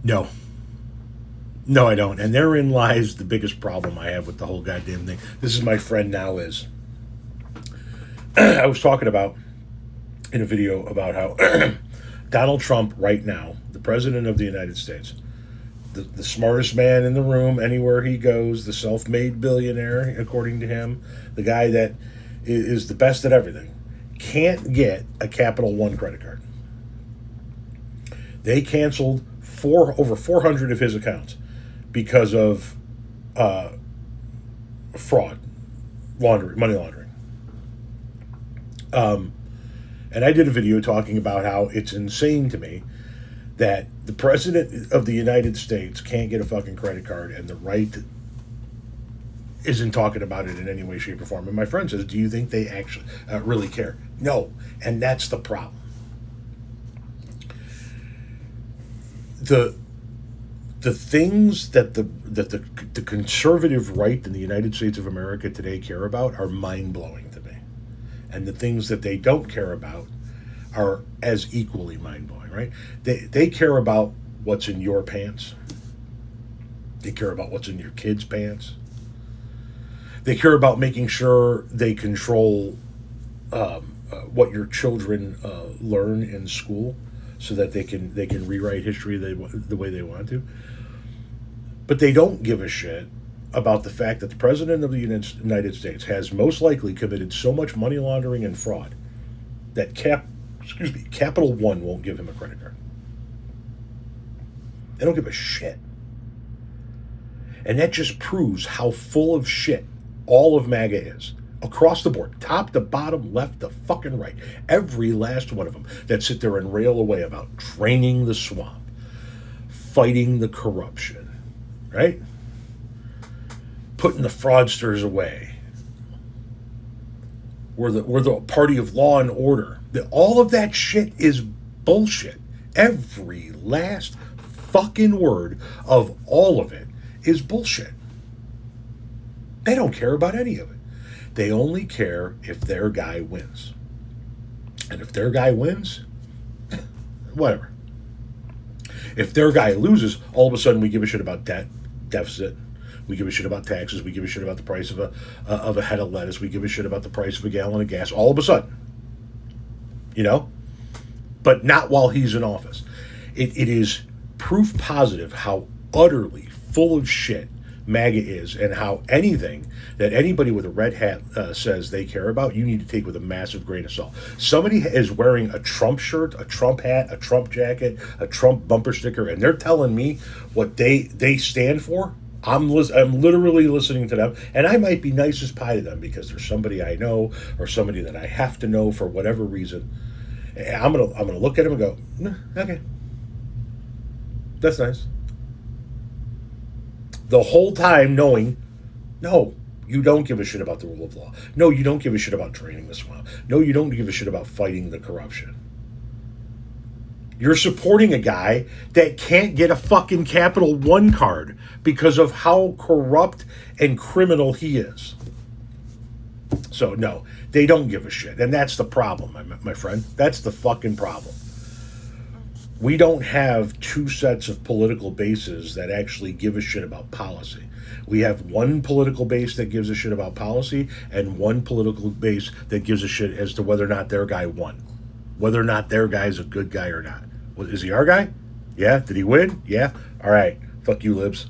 No. No, I don't. And therein lies the biggest problem I have with the whole goddamn thing. This is my friend now is. I was talking about in a video about how Donald Trump right now, the president of the United States, the smartest man in the room anywhere he goes, the self-made billionaire, according to him, the guy that is the best at everything, can't get a Capital One credit card. They canceled over 400 of his accounts because of fraud, money laundering. And I did a video talking about how it's insane to me that the president of the United States can't get a fucking credit card and the right isn't talking about it in any way, shape, or form. And my friend says, do you think they actually really care? No. And that's the problem. The things that the conservative right in the United States of America today care about are mind-blowing to me. And the things that they don't care about are as equally mind-blowing, right? They care about what's in your pants. They care about what's in your kids' pants. They care about making sure they control what your children learn in school so that they can rewrite history the way they want to. But they don't give a shit about the fact that the president of the United States has most likely committed so much money laundering and fraud that Capital One won't give him a credit card. They don't give a shit. And that just proves how full of shit all of MAGA is. Across the board, top to bottom, left to fucking right. Every last one of them that sit there and rail away about draining the swamp, fighting the corruption, right? Putting the fraudsters away. We're the party of law and order. All of that shit is bullshit. Every last fucking word of all of it is bullshit. They don't care about any of it. They only care if their guy wins. And if their guy wins, whatever. If their guy loses, all of a sudden we give a shit about debt, deficit. We give a shit about taxes. We give a shit about the price of a head of lettuce. We give a shit about the price of a gallon of gas. All of a sudden. You know? But not while he's in office. It is proof positive how utterly full of shit MAGA is, and how anything that anybody with a red hat says they care about, you need to take with a massive grain of salt. Somebody is wearing a Trump shirt, a Trump hat, a Trump jacket, a Trump bumper sticker, and they're telling me what they stand for. I'm literally listening to them, and I might be nice as pie to them because there's somebody I know or somebody that I have to know for whatever reason. I'm gonna look at him and go, okay, that's nice. The whole time knowing, no, you don't give a shit about the rule of law. No, you don't give a shit about draining the swamp. No, you don't give a shit about fighting the corruption. You're supporting a guy that can't get a fucking Capital One card because of how corrupt and criminal he is. So, no, they don't give a shit. And that's the problem, my friend. That's the fucking problem. We don't have two sets of political bases that actually give a shit about policy. We have one political base that gives a shit about policy and one political base that gives a shit as to whether or not their guy won. Whether or not their guy's a good guy or not. Is he our guy? Yeah. Did he win? Yeah. All right. Fuck you, libs.